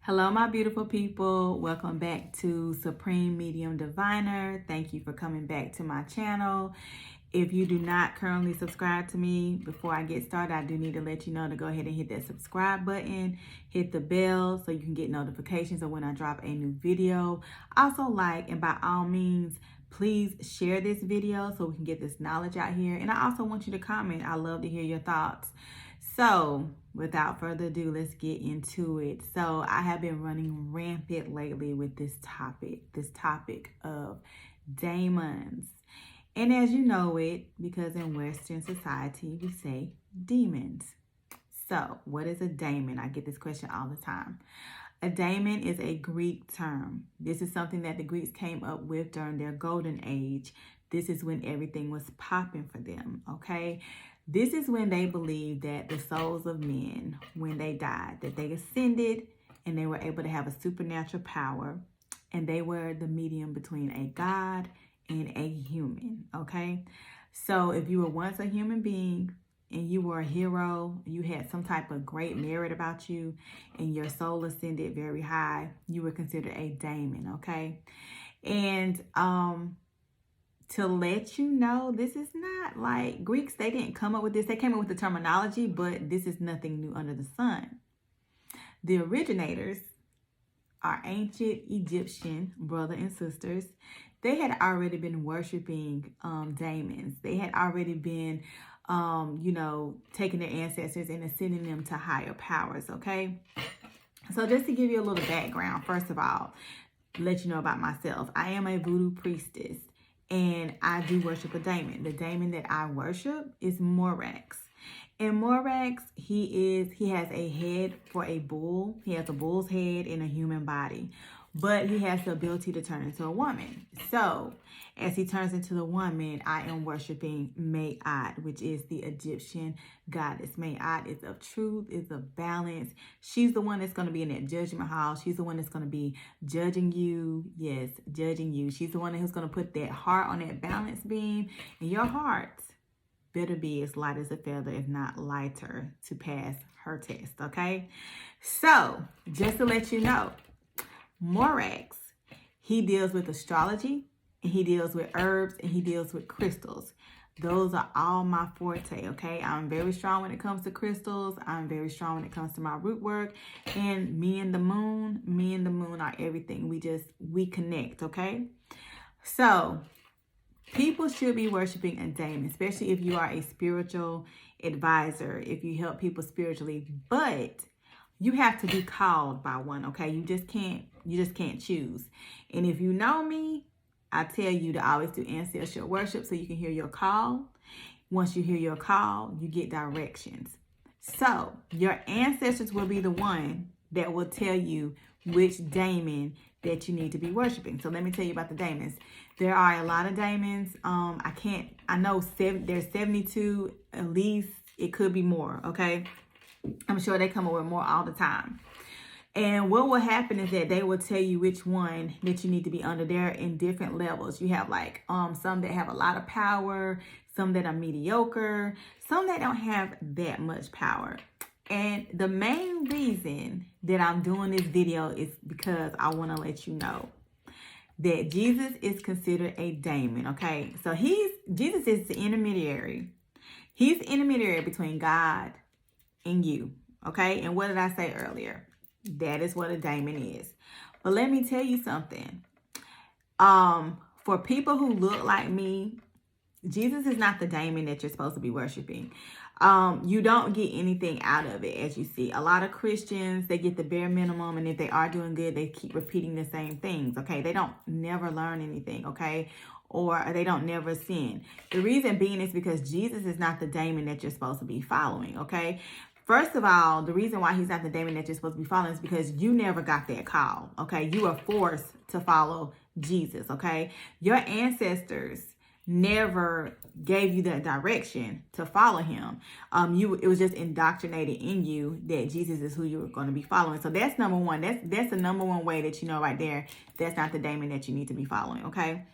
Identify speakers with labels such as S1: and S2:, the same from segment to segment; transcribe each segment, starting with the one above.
S1: Hello, my beautiful people. Welcome back to Supreme Medium Diviner. Thank you for coming back to my channel. If you do not currently subscribe to me, before I get started, I do need to let you know to go ahead and hit that subscribe button, hit the bell so you can get notifications of when I drop a new video. Also like, and by all means, please share this video so we can get this knowledge out here. And I also want you to comment. I love to hear your thoughts. So without further ado, let's get into it. So I have been running rampant lately with this topic of daemons. And as you know it, because in Western society, we say demons. So what is a daemon? I get this question all the time. A daemon is a Greek term. This is something that the Greeks came up with during their golden age. This is when everything was popping for them, okay? This is when they believed that the souls of men, when they died, that they ascended and they were able to have a supernatural power, and they were the medium between a god and a human, okay? So if you were once a human being and you were a hero, you had some type of great merit about you, and your soul ascended very high, you were considered a daemon, okay? And to let you know, this is not like Greeks, they didn't come up with this. They came up with the terminology, but this is nothing new under the sun. The originators, our ancient Egyptian brother and sisters, they had already been worshiping daemons. They had already been, taking their ancestors and ascending them to higher powers, okay? So just to give you a little background, first of all, let you know about myself. I am a voodoo priestess. And I do worship a daemon. The daemon that I worship is Morax. And Morax, he has a head for a bull. He has a bull's head in a human body. But he has the ability to turn into a woman. So, as he turns into the woman, I am worshiping Mayat, which is the Egyptian goddess. Mayat is of truth, is of balance. She's the one that's going to be in that judgment hall. She's the one that's going to be judging you. Yes, judging you. She's the one who's going to put that heart on that balance beam. And your heart better be as light as a feather, if not lighter, to pass her test, okay? So, just to let you know, Morax, he deals with astrology, and he deals with herbs, and he deals with crystals. Those are all my forte, okay? I'm very strong when it comes to crystals. I'm very strong when it comes to my root work. And me and the moon are everything. We connect, okay? So, people should be worshiping a daemon, especially if you are a spiritual advisor, if you help people spiritually. But you have to be called by one, okay? You just can't choose. And if you know me, I tell you to always do ancestral worship so you can hear your call. Once you hear your call, you get directions. So your ancestors will be the one that will tell you which daemon that you need to be worshiping. So let me tell you about the daemons. There are a lot of daemons. I know there's 72, at least it could be more, okay? I'm sure they come up with more all the time. And what will happen is that they will tell you which one that you need to be under. They're in different levels. You have like some that have a lot of power, some that are mediocre, some that don't have that much power. And the main reason that I'm doing this video is because I want to let you know that Jesus is considered a daemon, okay? So Jesus is the intermediary. He's the intermediary between God and you, okay? And what did I say earlier? That is what a daemon is. But let me tell you something. For people who look like me, Jesus is not the daemon that you're supposed to be worshiping. You don't get anything out of it, as you see. A lot of Christians, they get the bare minimum, and if they are doing good, they keep repeating the same things, okay? They don't never learn anything, okay? Or they don't never sin. The reason being is because Jesus is not the daemon that you're supposed to be following, okay? First of all, the reason why he's not the daemon that you're supposed to be following is because you never got that call, okay? You were forced to follow Jesus, okay? Your ancestors never gave you that direction to follow him. It was just indoctrinated in you that Jesus is who you were going to be following. So that's number one. That's the number one way that you know right there that's not the daemon that you need to be following, okay?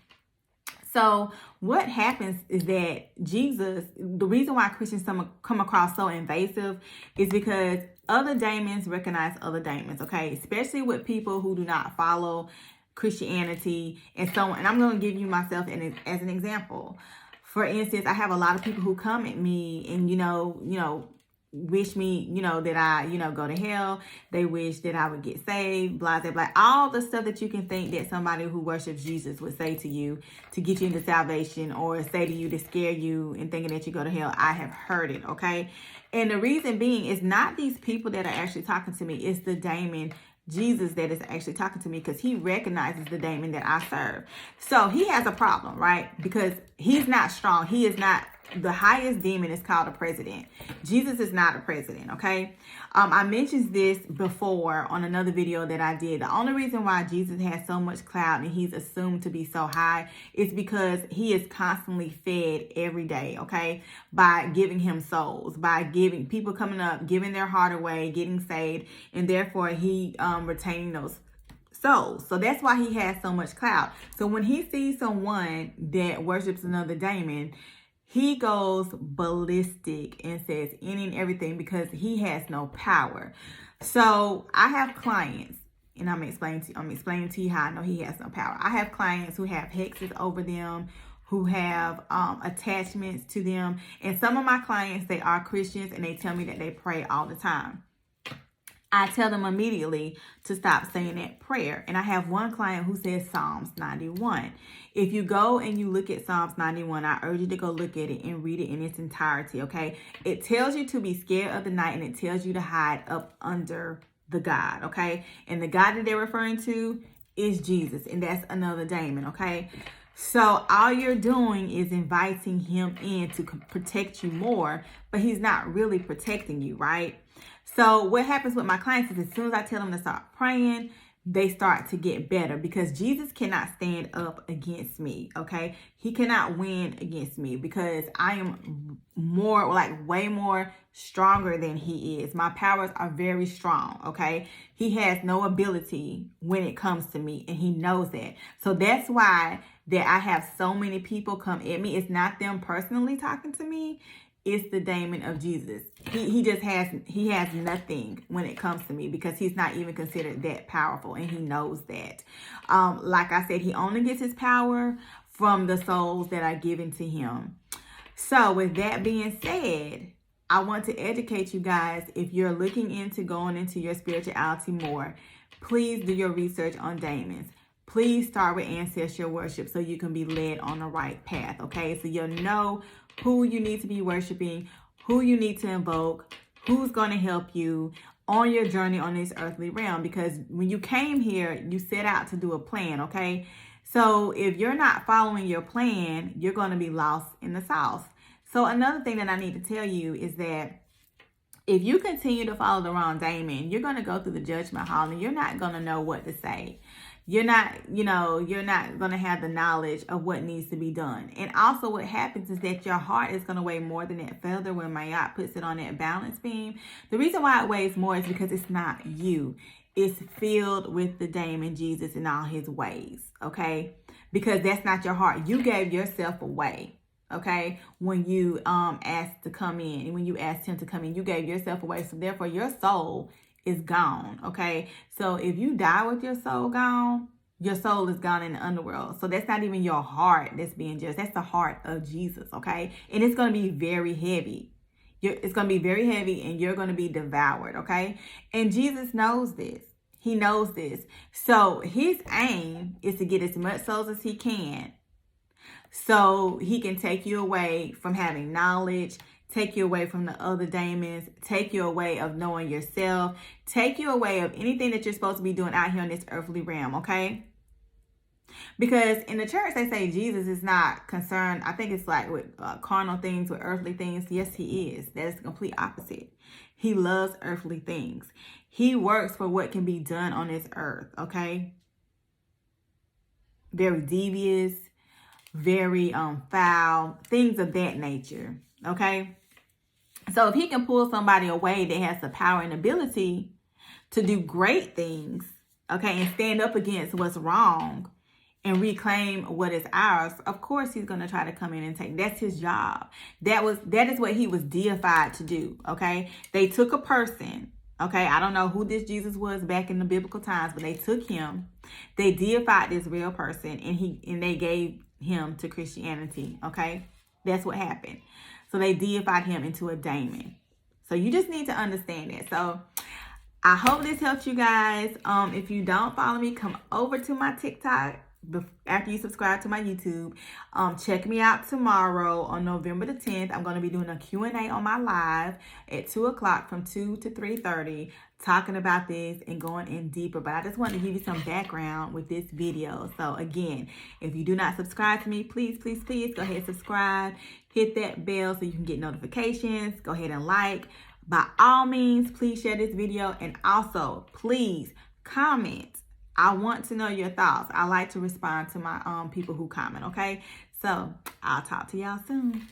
S1: So what happens is that Jesus, the reason why Christians come across so invasive is because other daemons recognize other daemons, okay? Especially with people who do not follow Christianity and so on. And I'm going to give you myself as an example. For instance, I have a lot of people who come at me and, wish me, that I, go to hell. They wish that I would get saved, blah, blah, blah. All the stuff that you can think that somebody who worships Jesus would say to you to get you into salvation, or say to you to scare you and thinking that you go to hell. I have heard it, okay? And the reason being is not these people that are actually talking to me. It's the daemon Jesus that is actually talking to me, because he recognizes the daemon that I serve. So he has a problem, right? Because he's not strong. He is not. The highest demon is called a president. Jesus is not a president, okay? I mentioned this before on another video that I did. The only reason why Jesus has so much clout and he's assumed to be so high is because he is constantly fed every day, okay? By giving him souls, by giving people coming up, giving their heart away, getting saved, and therefore he retaining those souls. So that's why he has so much clout. So when he sees someone that worships another daemon, he goes ballistic and says any and everything, because he has no power. So I have clients, and I'm explaining to you how I know he has no power. I have clients who have hexes over them, who have attachments to them. And some of my clients, they are Christians, and they tell me that they pray all the time. I tell them immediately to stop saying that prayer. And I have one client who says Psalms 91. If you go and you look at Psalms 91, I urge you to go look at it and read it in its entirety, okay? It tells you to be scared of the night, and it tells you to hide up under the God, okay? And the God that they're referring to is Jesus, and that's another daemon, okay? So all you're doing is inviting him in to protect you more, but he's not really protecting you, right? So what happens with my clients is, as soon as I tell them to start praying, they start to get better, because Jesus cannot stand up against me, okay? He cannot win against me, because I am way more stronger than he is. My powers are very strong, okay? He has no ability when it comes to me, and he knows that. So that's why that I have so many people come at me. It's not them personally talking to me. It's the daemon of Jesus. He has nothing when it comes to me, because he's not even considered that powerful, and he knows that. Like I said, he only gets his power from the souls that are given to him. So with that being said, I want to educate you guys. If you're looking into going into your spirituality more, please do your research on daemons. Please start with ancestral worship so you can be led on the right path, okay? So you'll know who you need to be worshiping, who you need to invoke, who's going to help you on your journey on this earthly realm. Because when you came here, you set out to do a plan, okay? So if you're not following your plan, you're going to be lost in the sauce. So another thing that I need to tell you is that if you continue to follow the wrong daemon, you're going to go through the judgment hall, and you're not going to know what to say. You're not going to have the knowledge of what needs to be done. And also what happens is that your heart is going to weigh more than that feather when Mayat puts it on that balance beam. The reason why it weighs more is because it's not you. It's filled with the daemon Jesus and all his ways, okay? Because that's not your heart. You gave yourself away, okay? When you asked to come in, and when you asked him to come in, you gave yourself away. So therefore your soul is gone, okay? So if you die with your soul gone, your soul is gone in the underworld. So that's not even your heart that's being judged. That's the heart of Jesus, okay? And it's going to be very heavy. It's going to be very heavy, and you're going to be devoured, okay? And Jesus knows this. He knows this. So his aim is to get as much souls as he can, so he can take you away from having knowledge, take you away from the other daemons, take you away of knowing yourself, take you away of anything that you're supposed to be doing out here in this earthly realm, okay? Because in the church, they say Jesus is not concerned. I think it's like with carnal things, with earthly things. Yes, he is. That is the complete opposite. He loves earthly things. He works for what can be done on this earth, okay? Very devious, very foul, things of that nature, okay? So if he can pull somebody away that has the power and ability to do great things, okay, and stand up against what's wrong and reclaim what is ours, of course he's going to try to come in and take. That's his job. That is what he was deified to do, okay? They took a person, Okay, I don't know who this Jesus was back in the biblical times, but they took him, they deified this real person, and they gave him to Christianity. Okay, that's what happened. So they deified him into a daemon. So you just need to understand that. So I hope this helped you guys. If you don't follow me, come over to my TikTok after you subscribe to my YouTube. Check me out tomorrow on November the 10th. I'm going to be doing a Q&A on my live at 2 o'clock from 2 to 3:30, talking about this and going in deeper. But I just wanted to give you some background with this video. So again, if you do not subscribe to me, please, please, please go ahead and subscribe. Hit that bell so you can get notifications. Go ahead and like. By all means, please share this video, and also please comment. I want to know your thoughts. I like to respond to my people who comment, okay? So I'll talk to y'all soon.